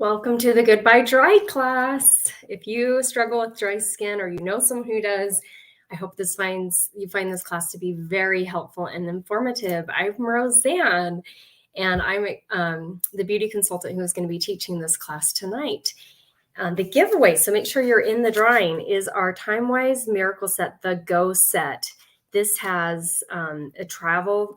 Welcome to the Goodbye Dry class. If you struggle with dry skin or you know someone who does, I hope you find this class to be very helpful and informative. I'm Roseanne, and I'm the beauty consultant who is going to be teaching this class tonight. The giveaway, so make sure you're in the drawing, is our Time-Wise Miracle Set, the Go Set. This has a trial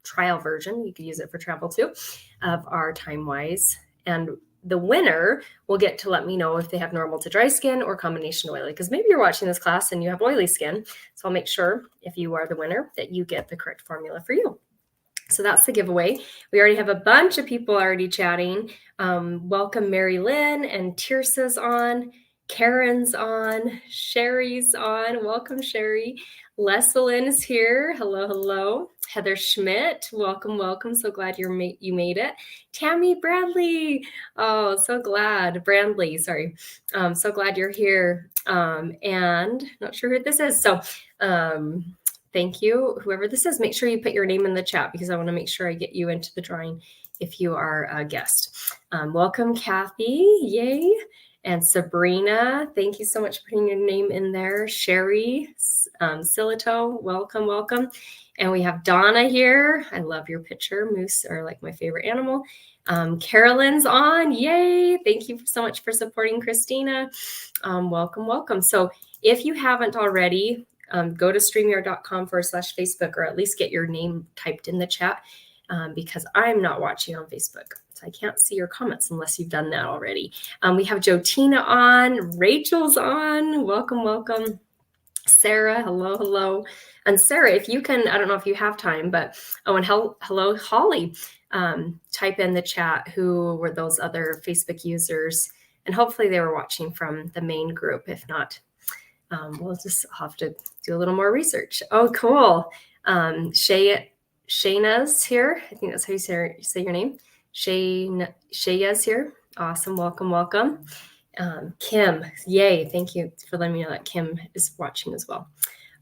version. You could use it for travel too, of our Time-Wise. And the winner will get to let me know if they have normal to dry skin or combination oily, because maybe you're watching this class and you have oily skin. So I'll make sure, if you are the winner, that you get the correct formula for you. So that's the giveaway. We already have a bunch of people already chatting. Welcome Mary Lynn, and Tirsa's on, Karen's on, Sherry's on. Welcome, Sherry. Leslyn is here. Hello, hello. Heather Schmidt, welcome, welcome. So glad you made it. Tammy Bradley, oh, so glad. Brandley, sorry. So glad you're here. And not sure who this is. So thank you, whoever this is. Make sure you put your name in the chat because I want to make sure I get you into the drawing if you are a guest. Welcome, Kathy. Yay. And Sabrina, thank you so much for putting your name in there. Sherry, Silito, welcome, welcome. And we have Donna here. I love your picture. Moose are like my favorite animal. Carolyn's on. Yay. Thank you so much for supporting Christina. Welcome, welcome. So if you haven't already, go to streamyard.com/Facebook, or at least get your name typed in the chat because I'm not watching on Facebook. So I can't see your comments unless you've done that already. We have Jotina on. Rachel's on. Welcome, welcome. Sarah, hello, hello. And Sarah, if you can, I don't know if you have time, but and hello, Holly. Type in the chat who were those other Facebook users, and hopefully they were watching from the main group. If not, we'll just have to do a little more research. Oh, cool. Shayna's here. I think that's how you say your name. Shaya's here. Awesome. Welcome, welcome. Kim, yay. Thank you for letting me know that Kim is watching as well.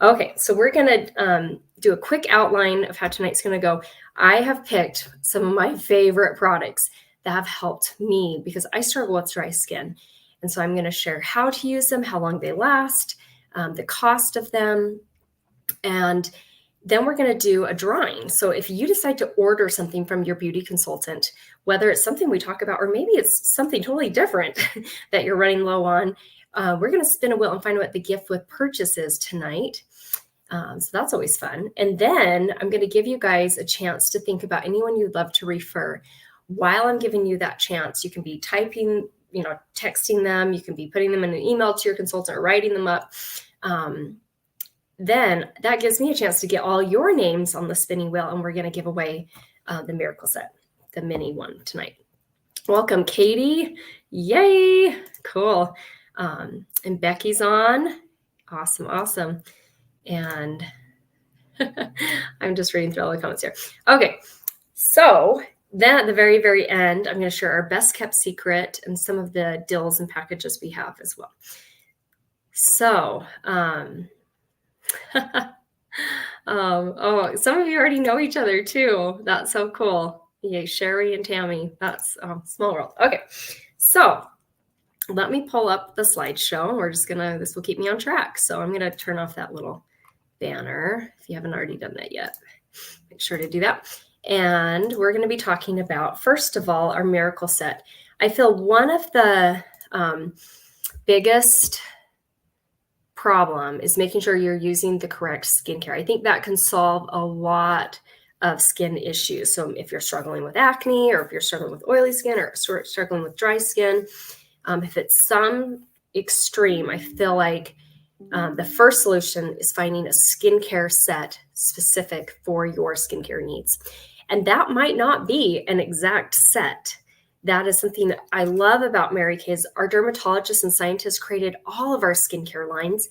Okay, so we're going to do a quick outline of how tonight's going to go. I have picked some of my favorite products that have helped me because I struggle with dry skin. And so I'm going to share how to use them, how long they last, the cost of them, and then we're going to do a drawing. So if you decide to order something from your beauty consultant, whether it's something we talk about or maybe it's something totally different that you're running low on, we're going to spin a wheel and find out what the gift with purchase is tonight. So that's always fun. And then I'm going to give you guys a chance to think about anyone you'd love to refer. While I'm giving you that chance, you can be typing, texting them. You can be putting them in an email to your consultant or writing them up. Then that gives me a chance to get all your names on the spinning wheel, and we're going to give away the Miracle Set, the mini one tonight. Welcome, Katie. Yay. Cool. And Becky's on. Awesome, awesome. And I'm just reading through all the comments here. Okay, so then at the very, very end, I'm going to share our best kept secret and some of the deals and packages we have as well. So, oh, some of you already know each other too. That's so cool. Yay, Sherry and Tammy. That's small world. Okay, so let me pull up the slideshow. We're just gonna, this will keep me on track. So I'm gonna turn off that little banner if you haven't already done that yet. Make sure to do that. And we're gonna be talking about, first of all, our Miracle Set. I feel one of the biggest problem is making sure you're using the correct skincare. I think that can solve a lot of skin issues. So if you're struggling with acne, or if you're struggling with oily skin, or struggling with dry skin, if it's some extreme, I feel like the first solution is finding a skincare set specific for your skincare needs. And that might not be an exact set. That is something that I love about Mary Kay is our dermatologists and scientists created all of our skincare lines,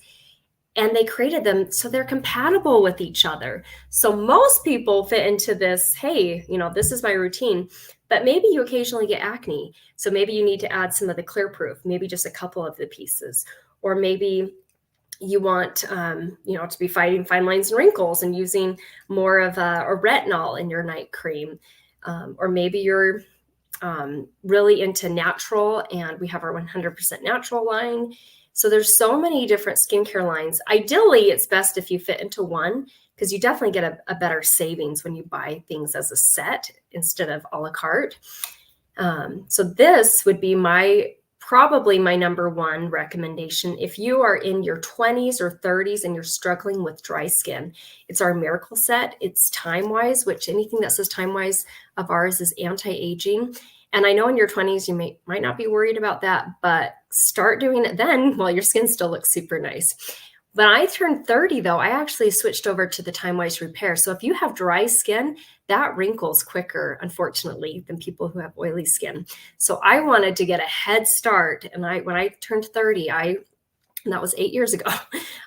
and they created them so they're compatible with each other. So most people fit into this, hey, this is my routine, but maybe you occasionally get acne. So maybe you need to add some of the Clear Proof, maybe just a couple of the pieces, or maybe you want, to be fighting fine lines and wrinkles and using more of a retinol in your night cream, or maybe you're really into natural, and we have our 100% natural line. So there's so many different skincare lines. Ideally, it's best if you fit into one, because you definitely get a better savings when you buy things as a set instead of a la carte. So this would be probably my number one recommendation. If you are in your 20s or 30s and you're struggling with dry skin, it's our Miracle Set. It's Time-Wise, which anything that says Time-Wise of ours is anti-aging. And I know in your 20s, you might not be worried about that, but start doing it then while your skin still looks super nice. When I turned 30, though, I actually switched over to the Time-Wise Repair. So if you have dry skin, that wrinkles quicker, unfortunately, than people who have oily skin. So I wanted to get a head start. And when I turned 30, and that was 8 years ago,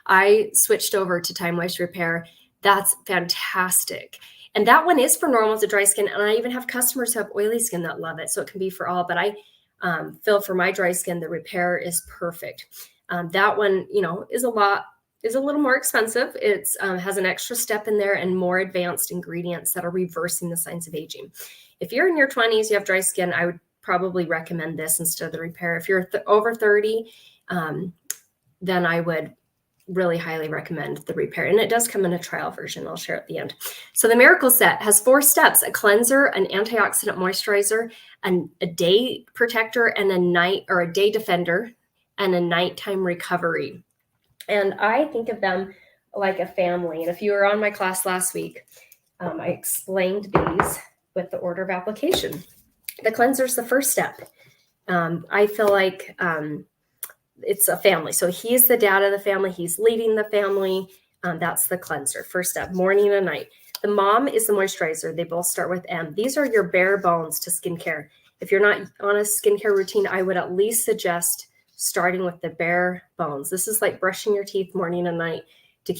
I switched over to Time-Wise Repair. That's fantastic. And that one is for normal to dry skin. And I even have customers who have oily skin that love it. So it can be for all. But I feel for my dry skin, the Repair is perfect. That one, is a little more expensive. It has an extra step in there and more advanced ingredients that are reversing the signs of aging. If you're in your 20s, you have dry skin, I would probably recommend this instead of the Repair. If you're over 30, then I would really highly recommend the Repair. And it does come in a trial version. I'll share at the end. So the Miracle Set has 4 steps: a cleanser, an antioxidant moisturizer, a day protector, and a day defender, and a nighttime recovery. And I think of them like a family. And if you were on my class last week, I explained these with the order of application. The cleanser is the first step. I feel like it's a family. So he's the dad of the family. He's leading the family. That's the cleanser. First step, morning and night. The mom is the moisturizer. They both start with M. These are your bare bones to skincare. If you're not on a skincare routine, I would at least suggest starting with the bare bones. This is like brushing your teeth morning and night to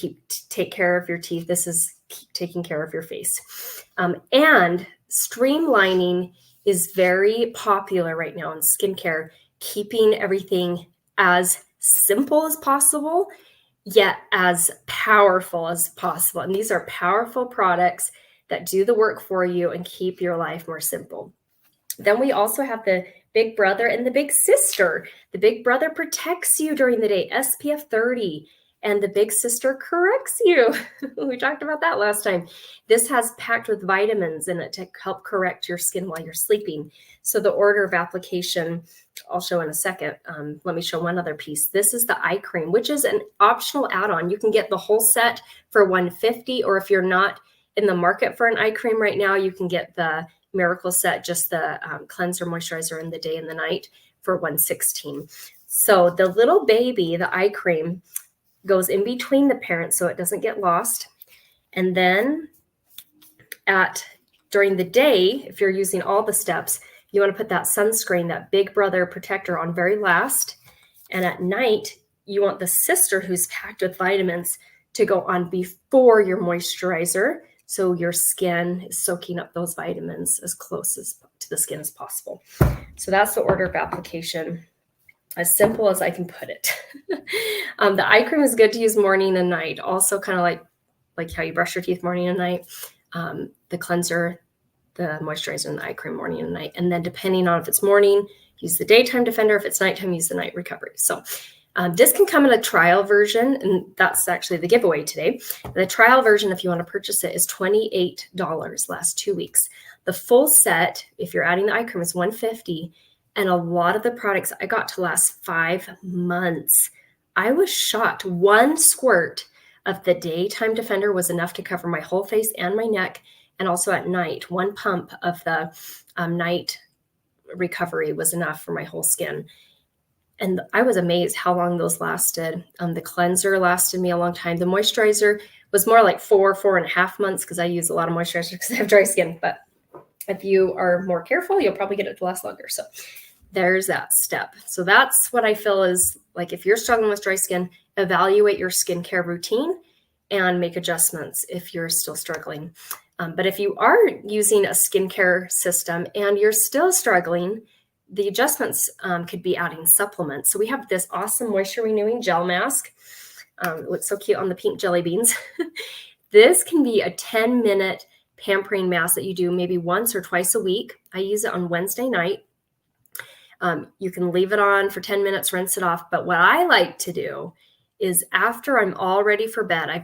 take care of your teeth. This is taking care of your face. And streamlining is very popular right now in skincare, keeping everything as simple as possible, yet as powerful as possible. And these are powerful products that do the work for you and keep your life more simple. Then we also have the Big Brother and the Big Sister. The Big Brother protects you during the day, SPF 30, and the Big Sister corrects you. We talked about that last time. This has packed with vitamins in it to help correct your skin while you're sleeping. So the order of application, I'll show in a second. Let me show one other piece. This is the eye cream, which is an optional add-on. You can get the whole set for $150, or if you're not in the market for an eye cream right now, you can get the Miracle Set, just the cleanser, moisturizer, in the day and the night for $116. So the little baby, the eye cream, goes in between the parents so it doesn't get lost. And then during the day, if you're using all the steps, you want to put that sunscreen, that Big Brother protector, on very last. And at night, you want the sister, who's packed with vitamins, to go on before your moisturizer, so your skin is soaking up those vitamins as close to the skin as possible. So that's the order of application, as simple as I can put it. The eye cream is good to use morning and night. Also kind of like how you brush your teeth morning and night. The cleanser, the moisturizer, and the eye cream morning and night. And then depending on if it's morning, use the daytime defender. If it's nighttime, use the night recovery. So this can come in a trial version, and that's actually the giveaway today. The trial version, if you want to purchase it, is $28, last 2 weeks. The full set, if you're adding the eye cream, is $150. And a lot of the products I got to last 5 months. I was shocked. 1 squirt of the daytime defender was enough to cover my whole face and my neck. And also at night, 1 pump of the night recovery was enough for my whole skin. And I was amazed how long those lasted. The cleanser lasted me a long time. The moisturizer was more like 4.5 months, because I use a lot of moisturizer because I have dry skin. But if you are more careful, you'll probably get it to last longer. So there's that step. So that's what I feel is, like, if you're struggling with dry skin, evaluate your skincare routine and make adjustments if you're still struggling. But if you are using a skincare system and you're still struggling, the adjustments could be adding supplements. So we have this awesome moisture renewing gel mask. It looks so cute on the pink jelly beans. This can be a 10-minute pampering mask that you do maybe once or twice a week. I use it on Wednesday night. You can leave it on for 10 minutes, rinse it off. But what I like to do is after I'm all ready for bed, I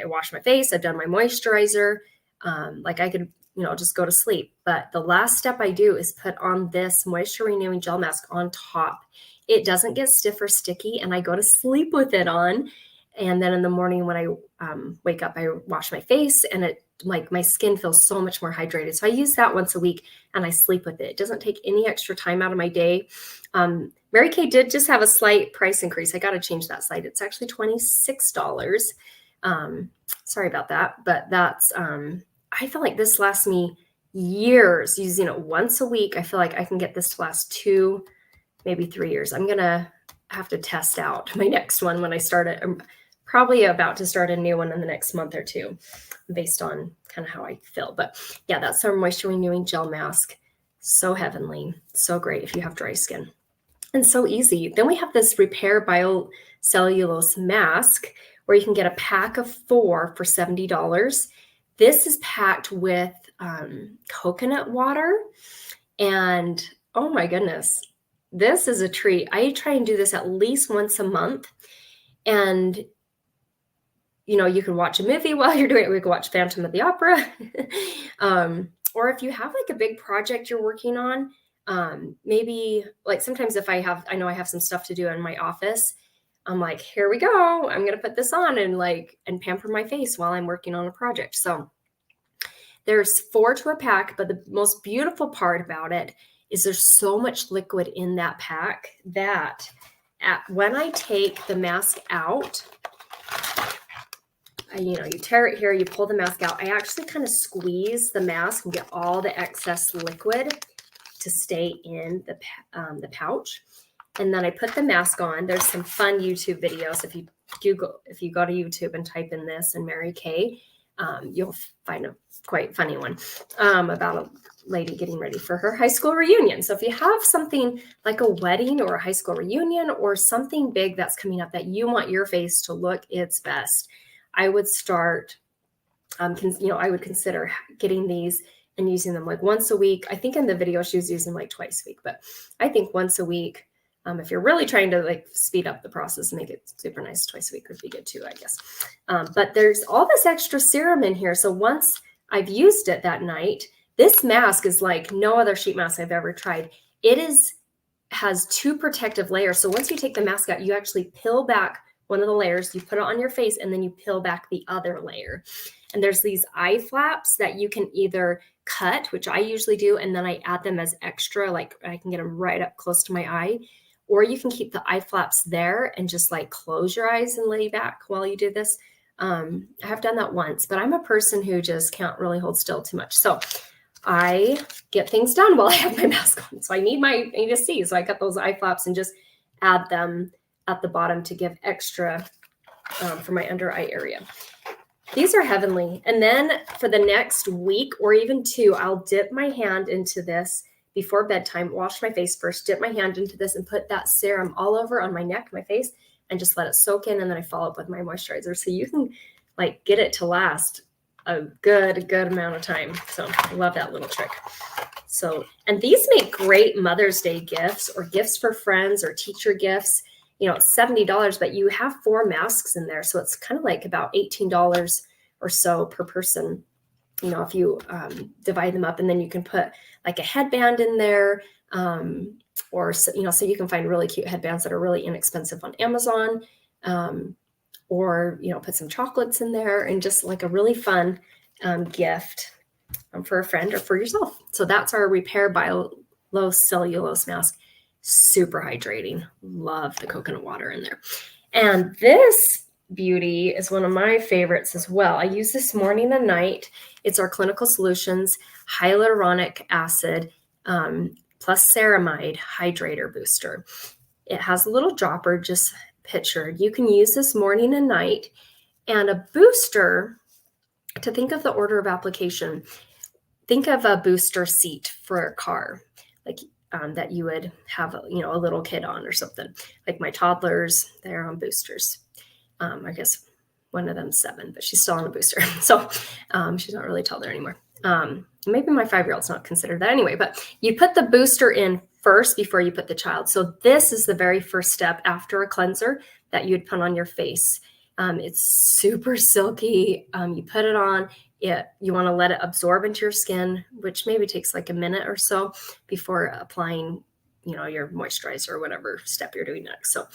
wash my face, I've done my moisturizer. Like I could, just go to sleep. But the last step I do is put on this moisture renewing gel mask on top. It doesn't get stiff or sticky, and I go to sleep with it on. And then in the morning when I wake up, I wash my face, and my skin feels so much more hydrated. So I use that once a week, and I sleep with it. It doesn't take any extra time out of my day. Mary Kay did just have a slight price increase. I got to change that site. It's actually $26. Sorry about that, but that's, I feel like this lasts me years using it once a week. I feel like I can get this to last 2, maybe 3 years. I'm going to have to test out my next one when I start it. I'm probably about to start a new one in the next month or two based on kind of how I feel. But yeah, that's our moisture renewing gel mask. So heavenly, so great if you have dry skin. And so easy. Then we have this Repair Biocellulose mask where you can get a pack of 4 for $70. This is packed with coconut water. And oh my goodness, this is a treat. I try and do this at least once a month. And you can watch a movie while you're doing it. We could watch Phantom of the Opera. Or if you have like a big project you're working on, maybe like sometimes if I know I have some stuff to do in my office, I'm like, here we go. I'm going to put this on and pamper my face while I'm working on a project. So there's 4 to a pack, but the most beautiful part about it is there's so much liquid in that pack that when I take the mask out, you tear it here, you pull the mask out. I actually kind of squeeze the mask and get all the excess liquid to stay in the pouch. And then I put the mask on. There's some fun YouTube videos. If you go to YouTube and type in this and Mary Kay, you'll find a quite funny one about a lady getting ready for her high school reunion. So if you have something like a wedding or a high school reunion or something big that's coming up that you want your face to look its best, I would start, I would consider getting these and using them like once a week. I think in the video she was using like twice a week, but I think once a week, if you're really trying to like speed up the process and make it super nice, twice a week would be good too, I guess. But there's all this extra serum in here. So once I've used it that night, this mask is like no other sheet mask I've ever tried. It has 2 protective layers. So once you take the mask out, you actually peel back one of the layers, you put it on your face, and then you peel back the other layer. And there's these eye flaps that you can either cut, which I usually do, and then I add them as extra, like I can get them right up close to my eye. Or you can keep the eye flaps there and just like close your eyes and lay back while you do this. I have done that once, but I'm a person who just can't really hold still too much. So I get things done while I have my mask on. So I need to see. So I cut those eye flaps and just add them at the bottom to give extra for my under eye area. These are heavenly. And then for the next week or even 2, I'll dip my hand into this before bedtime, wash my face first, dip my hand into this and put that serum all over on my neck, my face, and just let it soak in. And then I follow up with my moisturizer. So you can like get it to last a good amount of time. So I love that little trick. So, and these make great Mother's Day gifts or gifts for friends or teacher gifts. It's $70, but you have 4 masks in there. So it's kind of like about $18 or so per person. If you divide them up, and then you can put like a headband in there, or so you can find really cute headbands that are really inexpensive on Amazon, or put some chocolates in there, and just like a really fun gift for a friend or for yourself. So that's our Repair Biocellulose mask. Super hydrating. Love the coconut water in there. And this beauty is one of my favorites as well. I use this morning and night. It's our Clinical Solutions Hyaluronic Acid plus Ceramide Hydrator Booster. It has a little dropper just pictured. You can use this morning and night. And a booster, to think of the order of application, think of a booster seat for a car, like that you would have a little kid on or something. Like my toddlers, they're on boosters. I guess One of them's 7, but she's still on a booster. So she's not really toddler anymore. Maybe my 5-year-old's not considered that anyway, but you put the booster in first before you put the child. So this is the very first step after a cleanser that you'd put on your face. It's super silky. You put it on. You want to let it absorb into your skin, which maybe takes like a minute or so before applying, your moisturizer or whatever step you're doing next. So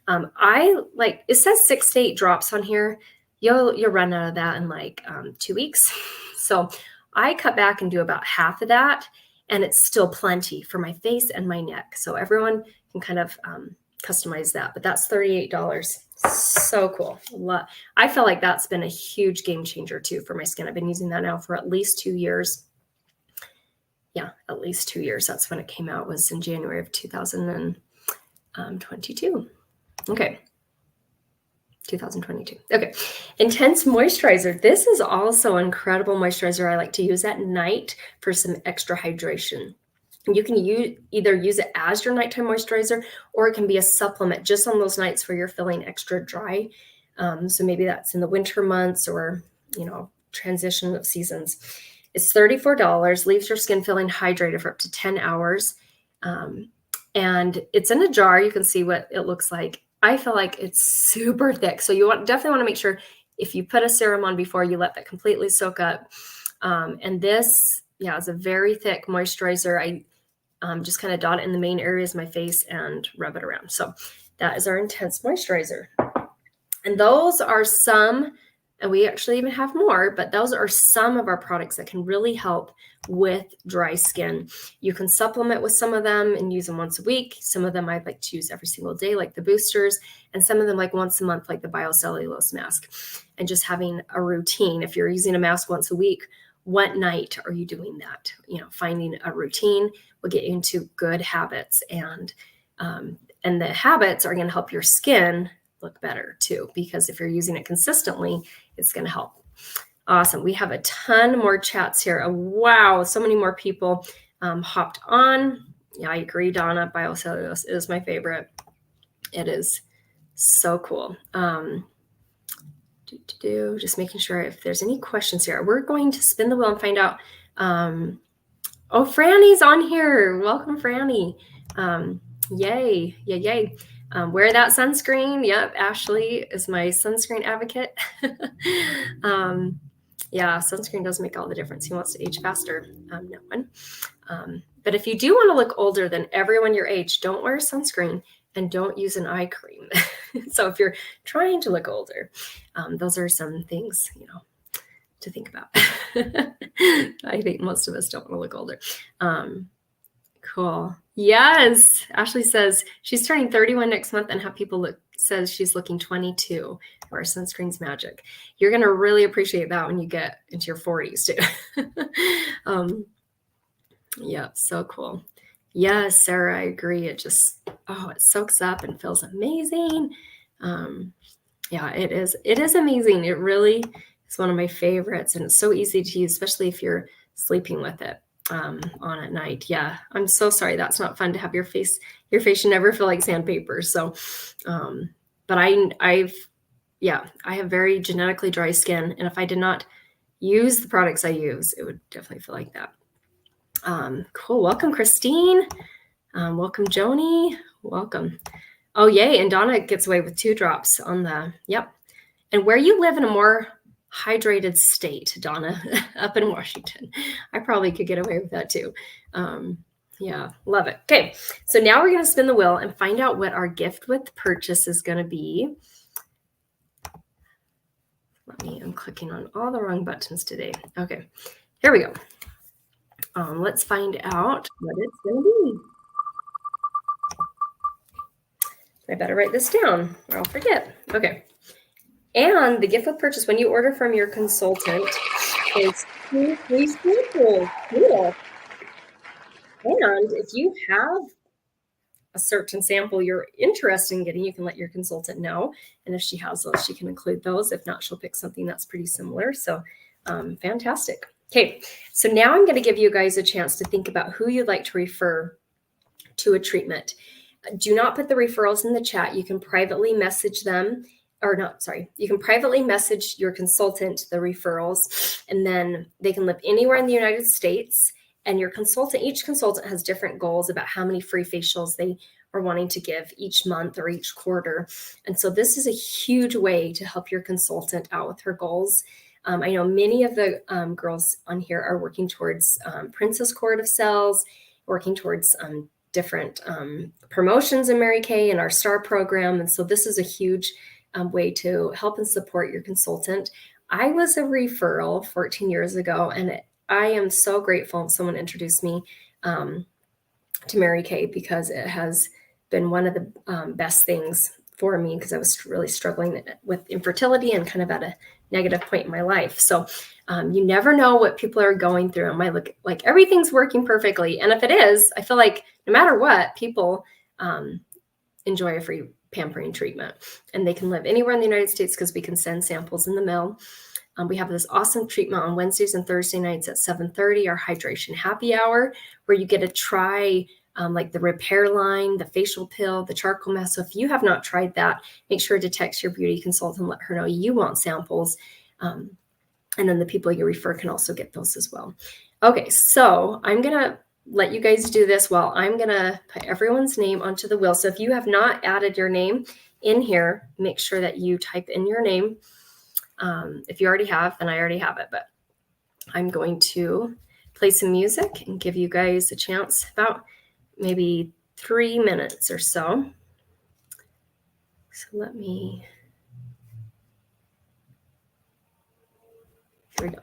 it says 6 to 8 drops on here. You'll run out of that in like 2 weeks. So I cut back and do about half of that, and it's still plenty for my face and my neck. So everyone can kind of customize that, but that's $38. So cool. I feel like that's been a huge game changer too for my skin. I've been using that now for at least 2 years. Yeah, at least 2 years. That's when it came out, was in January of 2022. Okay. 2022. Okay. Intense moisturizer. This is also an incredible moisturizer I like to use at night for some extra hydration. You can either use it as your nighttime moisturizer, or it can be a supplement just on those nights where you're feeling extra dry. So maybe that's in the winter months or, transition of seasons. It's $34, leaves your skin feeling hydrated for up to 10 hours. And it's in a jar. You can see what it looks like. I feel like it's super thick. So you definitely want to make sure if you put a serum on before, you let that completely soak up. And this, is a very thick moisturizer. I just kind of dot it in the main areas of my face and rub it around. So that is our Intense Moisturizer. And those are some, and we actually even have more, but those are some of our products that can really help with dry skin. You can supplement with some of them and use them once a week. Some of them I'd like to use every single day, like the boosters, and some of them like once a month, like the Cellulose mask. And just having a routine. If you're using a mask once a week, what night are you doing that? Finding a routine will get you into good habits, and the habits are going to help your skin look better too, because if you're using it consistently, it's going to help. Awesome. We have a ton more chats here. Wow. So many more people hopped on. Yeah, I agree, Donna. Cellulose is my favorite. It is so cool. Just making sure if there's any questions here. We're going to spin the wheel and find out. Oh, Franny's on here. Welcome, Franny. Yay. Yay. Wear that sunscreen. Yep. Ashley is my sunscreen advocate. Sunscreen does make all the difference. He wants to age faster. No one. But if you do want to look older than everyone your age, don't wear sunscreen and don't use an eye cream. So if you're trying to look older, those are some things, to think about. I think most of us don't want to look older. Cool. Yes. Ashley says she's turning 31 next month and have people says she's looking 22. Or sunscreen's magic. You're going to really appreciate that when you get into your 40s too. So cool. Yes, Sarah, I agree. It just, it soaks up and feels amazing. It is amazing. It really is one of my favorites, and it's so easy to use, especially if you're sleeping with it on at night. Yeah, I'm so sorry. That's not fun to have your face should never feel like sandpaper. So, but I have very genetically dry skin, and if I did not use the products I use, it would definitely feel like that. Cool. Welcome, Christine. Welcome, Joni. Welcome. Oh, yay. And Donna gets away with 2 drops on the, yep. And where you live in a more hydrated state, Donna, up in Washington, I probably could get away with that too. Love it. Okay. So now we're going to spin the wheel and find out what our gift with purchase is going to be. I'm clicking on all the wrong buttons today. Okay, here we go. Let's find out what it's going to be. I better write this down or I'll forget. Okay. And the gift with purchase, when you order from your consultant, is 2 free samples. Cool. And if you have a certain sample you're interested in getting, you can let your consultant know. And if she has those, she can include those. If not, she'll pick something that's pretty similar. So fantastic. Okay, so now I'm going to give you guys a chance to think about who you'd like to refer to a treatment. Do not put the referrals in the chat. You can privately message them or not, sorry, you can privately message your consultant the referrals, and then they can live anywhere in the United States. And your consultant, each consultant has different goals about how many free facials they are wanting to give each month or each quarter. And so this is a huge way to help your consultant out with her goals. I know many of the girls on here are working towards Princess Court of Cells, working towards different promotions in Mary Kay and our STAR program. And so this is a huge way to help and support your consultant. I was a referral 14 years ago, and I am so grateful someone introduced me to Mary Kay, because it has been one of the best things for me, because I was really struggling with infertility and kind of at a negative point in my life. So you never know what people are going through. It might look like everything's working perfectly. And if it is, I feel like no matter what, people enjoy a free pampering treatment, and they can live anywhere in the United States because we can send samples in the mail. We have this awesome treatment on Wednesdays and Thursday nights at 7:30, our hydration happy hour, where you get to try like the repair line, the facial pill, the charcoal mask. So if you have not tried that, make sure to text your beauty consultant, let her know you want samples. And then the people you refer can also get those as well. Okay, so I'm going to let you guys do this while I'm going to put everyone's name onto the wheel. So if you have not added your name in here, make sure that you type in your name. If you already have, then I already have it, but I'm going to play some music and give you guys a chance, about maybe 3 minutes or so. So let me, here we go.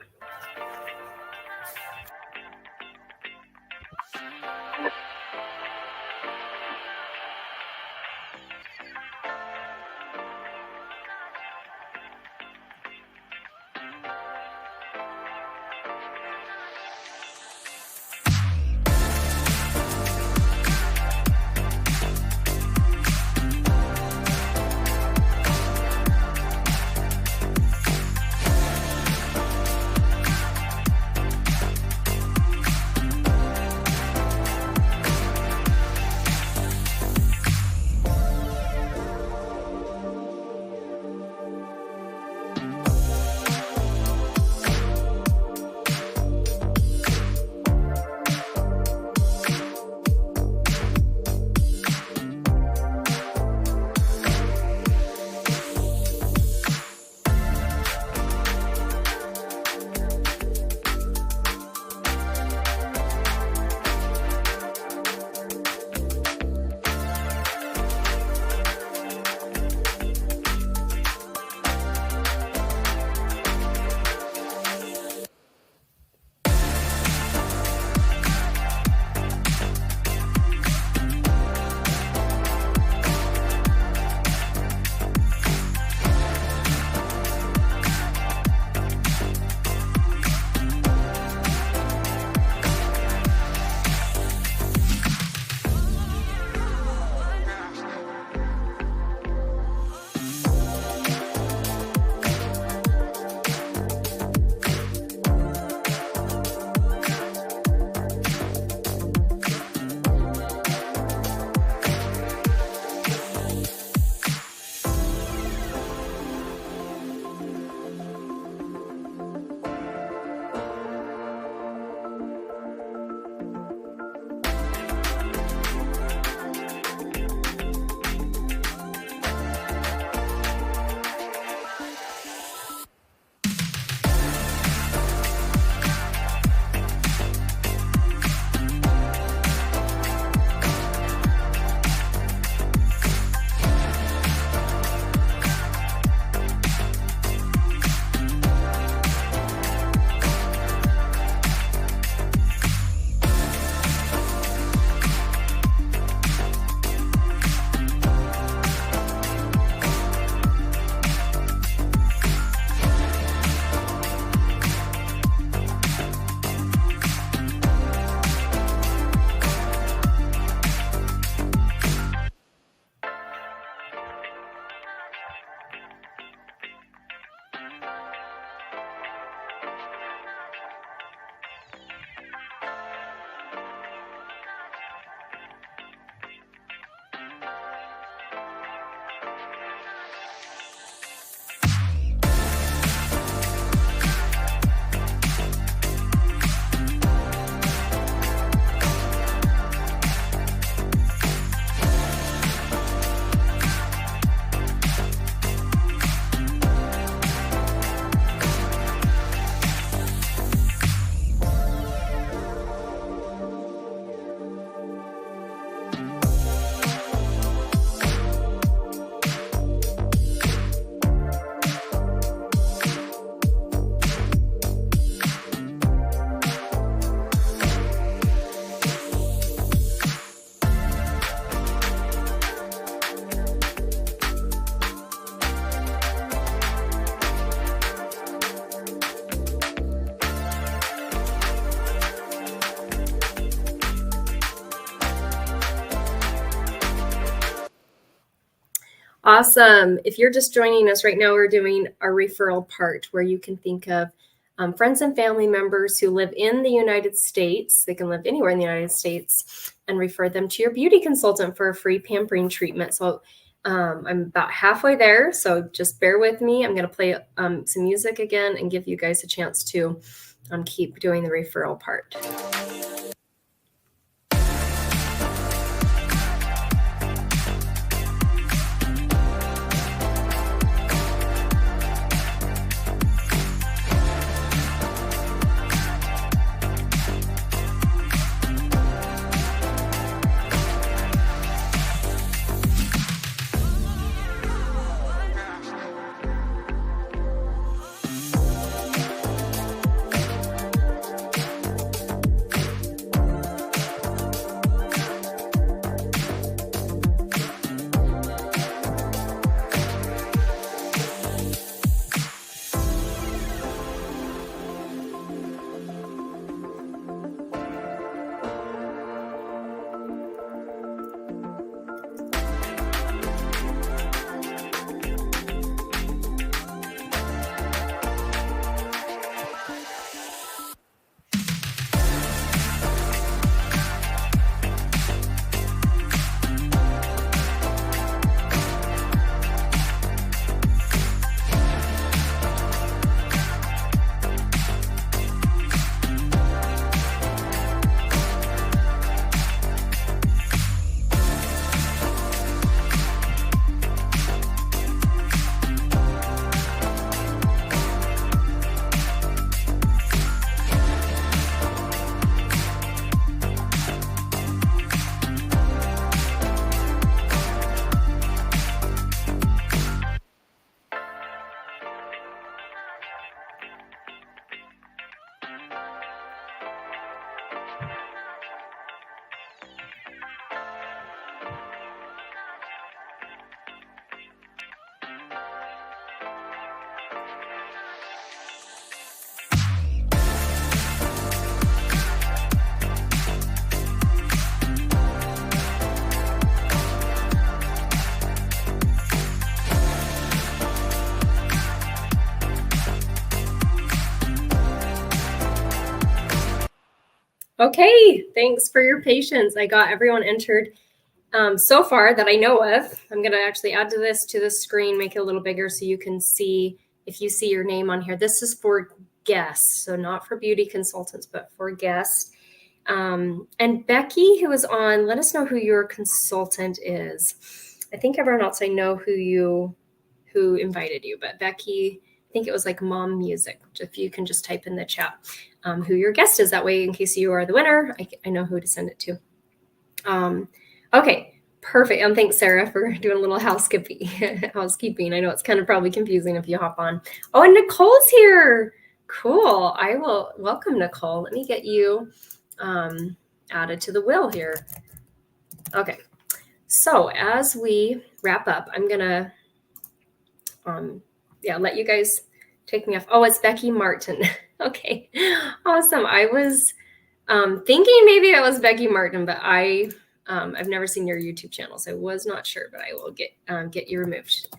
Awesome. If you're just joining us right now, we're doing our referral part where you can think of friends and family members who live in the United States. They can live anywhere in the United States, and refer them to your beauty consultant for a free pampering treatment. So I'm about halfway there, so just bear with me. I'm going to play some music again and give you guys a chance to keep doing the referral part. Okay, thanks for your patience. I got everyone entered so far that I know of. I'm going to actually add to the screen, make it a little bigger so you can see if you see your name on here. This is for guests, so not for beauty consultants, but for guests. And Becky, who is on, let us know who your consultant is. I think everyone else I know who invited you, but Becky, I think it was like Mom Music. If you can just type in the chat who your guest is, that way in case you are the winner, I know who to send it to. Okay, perfect. And thanks, Sarah, for doing a little housekeeping. I know it's kind of probably confusing if you hop on. Oh, and Nicole's here. Cool. I will welcome Nicole. Let me get you added to the wheel here. Okay. So as we wrap up, I'm going to let you guys take me off. Oh, it's Becky Martin. Okay, awesome. I was thinking maybe it was Becky Martin, but I've never seen your YouTube channel, so I was not sure, but I will get you removed.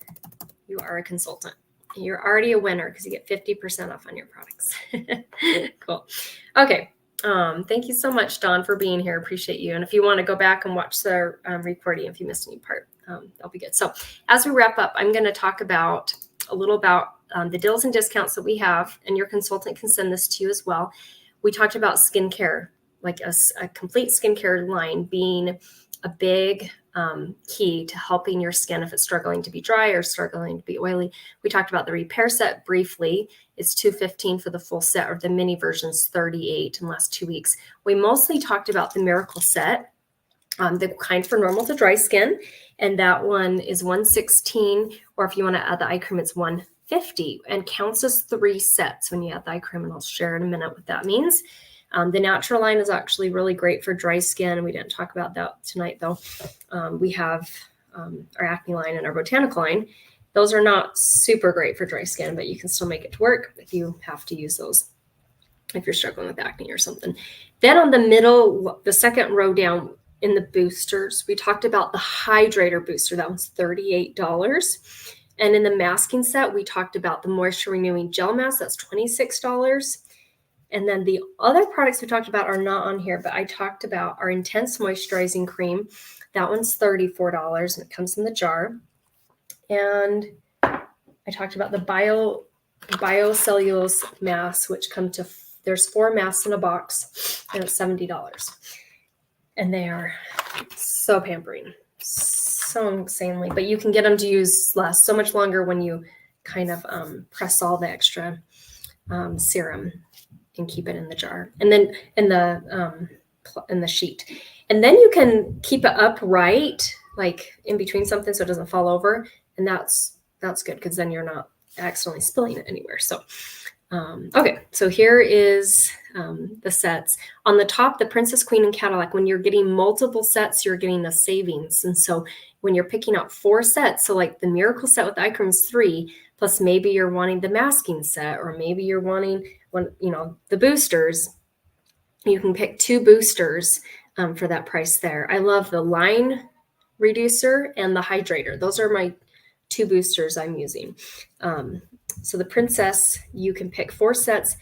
You are a consultant. You're already a winner because you get 50% off on your products. Cool. Okay. Thank you so much, Dawn, for being here. Appreciate you. And if you want to go back and watch the recording, if you missed any part, that'll be good. So as we wrap up, I'm going to talk a little about the deals and discounts that we have, and your consultant can send this to you as well. We talked about skincare, like a complete skincare line being a big key to helping your skin if it's struggling to be dry or struggling to be oily. We talked about the repair set briefly. It's $215 for the full set, or the mini version's $38 in the last 2 weeks. We mostly talked about the Miracle set, the kind for normal to dry skin, and that one is $116, or if you want to add the eye cream, it's $150, and counts as 3 sets when you add the eye cream, and I'll share in a minute what that means. The natural line is actually really great for dry skin, and we didn't talk about that tonight, though. We have our acne line and our botanical line. Those are not super great for dry skin, but you can still make it to work if you have to use those, if you're struggling with acne or something. Then on the middle, the second row down, in the boosters, we talked about the hydrator booster. That one's $38. And in the masking set, we talked about the moisture renewing gel mask. That's $26. And then the other products we talked about are not on here, but I talked about our intense moisturizing cream. That one's $34 and it comes in the jar. And I talked about the Cellulose masks, which there's 4 masks in a box and it's $70. And they are so pampering, so insanely, but you can get them to last so much longer when you kind of press all the extra serum and keep it in the jar, and then in the sheet, and then you can keep it upright, like in between something, so it doesn't fall over, and that's good because then you're not accidentally spilling it anywhere. So okay, so here is the sets. On the top, the Princess, Queen, and Cadillac, when you're getting multiple sets, you're getting a savings. And so when you're picking out 4 sets, so like the Miracle set with eye cream is 3, plus maybe you're wanting the masking set, or maybe you're wanting the boosters, you can pick 2 boosters for that price there. I love the line reducer and the hydrator. Those are my 2 boosters I'm using. So the Princess, you can pick 4 sets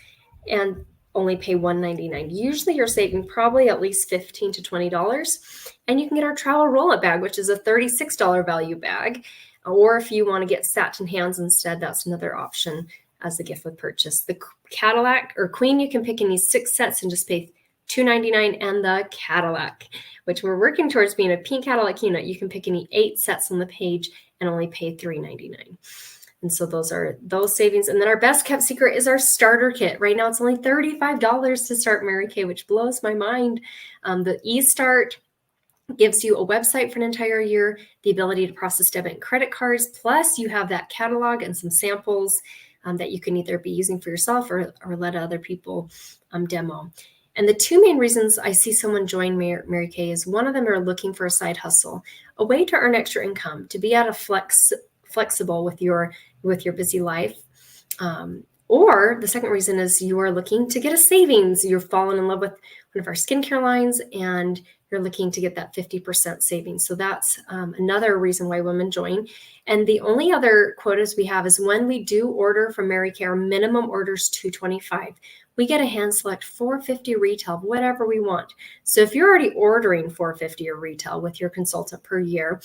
and only pay $1.99. Usually you're saving probably at least $15 to $20. And you can get our travel roll-up bag, which is a $36 value bag. Or if you want to get satin hands instead, that's another option as a gift with purchase. The Cadillac or Queen, you can pick any 6 sets and just pay $2.99. And the Cadillac, which we're working towards being a pink Cadillac unit, you can pick any 8 sets on the page and only pay $3.99. And so those are those savings. And then our best kept secret is our starter kit. Right now, it's only $35 to start Mary Kay, which blows my mind. The eStart gives you a website for an entire year, the ability to process debit and credit cards, plus you have that catalog and some samples that you can either be using for yourself or let other people demo. And the 2 main reasons I see someone join Mary Kay is one of them are looking for a side hustle, a way to earn extra income, to be able to flexible with your busy life. Or the second reason is you are looking to get a savings. You're falling in love with one of our skincare lines and you're looking to get that 50% savings. So that's another reason why women join. And the only other quotas we have is when we do order from Mary Kay, our minimum order is $225. We get a hand select $450 retail, whatever we want. So if you're already ordering $450 or retail with your consultant per year,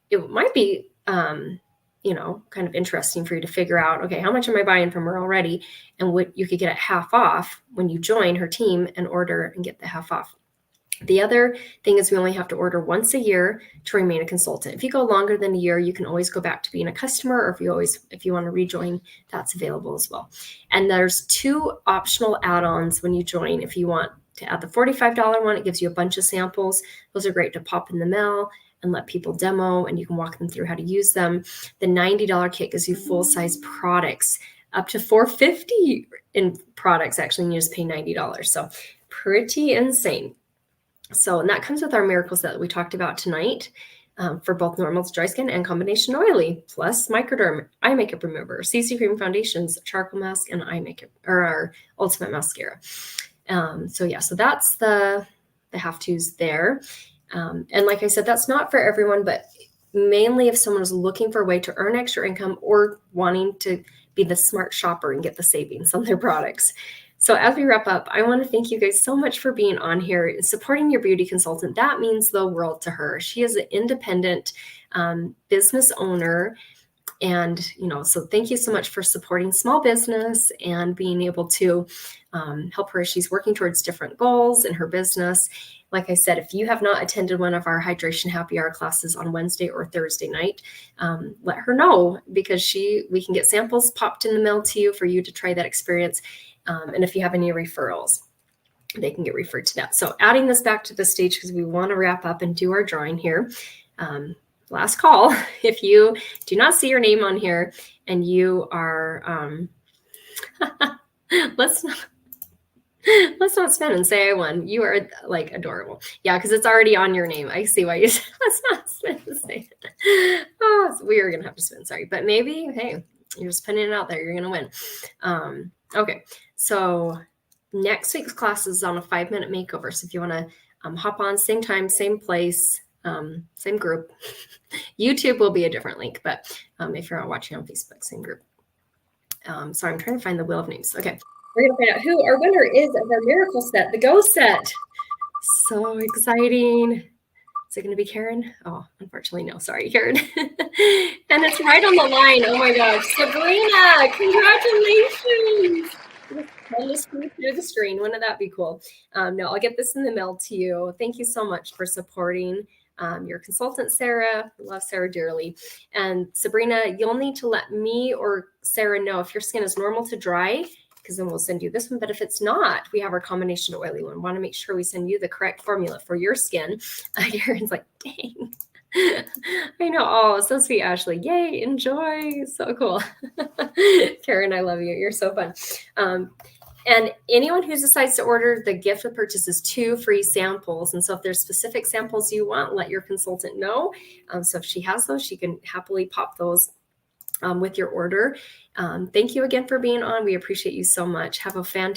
it might be kind of interesting for you to figure out, okay, how much am I buying from her already? And what you could get at half off when you join her team and order and get the half off. The other thing is we only have to order once a year to remain a consultant. If you go longer than a year, you can always go back to being a customer, or if you want to rejoin, that's available as well. And there's 2 optional add-ons when you join. If you want to add the $45 one, it gives you a bunch of samples. Those are great to pop in the mail and let people demo, and you can walk them through how to use them. The $90 kit gives you full-size products, up to $450 in products, actually, and you just pay $90. So pretty insane. So, and that comes with our miracle set that we talked about tonight for both normal to dry skin and combination oily, plus microderm, eye makeup remover, CC cream foundations, charcoal mask, and eye makeup, or our ultimate mascara. So that's the have-tos there. And like I said, that's not for everyone, but mainly if someone is looking for a way to earn extra income or wanting to be the smart shopper and get the savings on their products. So as we wrap up, I want to thank you guys so much for being on here and supporting your beauty consultant. That means the world to her. She is an independent business owner. And, so thank you so much for supporting small business and being able to help her as she's working towards different goals in her business. Like I said, if you have not attended one of our hydration happy hour classes on Wednesday or Thursday night, let her know, because we can get samples popped in the mail to you for you to try that experience. And if you have any referrals, they can get referred to that. So adding this back to the stage, because we want to wrap up and do our drawing here. Last call. If you do not see your name on here and you are, let's not spin and say I won. You are like adorable. Yeah, because it's already on your name. I see why you said let's not spin and say it. Oh, so we are going to have to spin. Sorry. But maybe, hey, you're just putting it out there. You're going to win. Okay. So next week's class is on a 5-minute makeover. So if you want to hop on, same time, same place, same group. YouTube will be a different link, but if you're not watching on Facebook, same group. Sorry, I'm trying to find the wheel of names. Okay, we're gonna find out who our winner is of our miracle set, the Go set. So exciting. Is it going to be Karen? Oh, unfortunately, no. Sorry, Karen. And it's right on the line. Oh my gosh. Sabrina, congratulations. I'll just move through the screen. Wouldn't that be cool? No, I'll get this in the mail to you. Thank you so much for supporting your consultant, Sarah. I love Sarah dearly. And Sabrina, you'll need to let me or Sarah know if your skin is normal to dry, because then we'll send you this one. But if it's not, we have our combination oily one. Want to make sure we send you the correct formula for your skin. Karen's like, dang. I know. Oh, so sweet, Ashley. Yay, enjoy. So cool. Karen, I love you. You're so fun. And anyone who decides to order, the gift of purchase is 2 free samples. And so if there's specific samples you want, let your consultant know. So if she has those, she can happily pop those with your order. Thank you again for being on. We appreciate you so much. Have a fantastic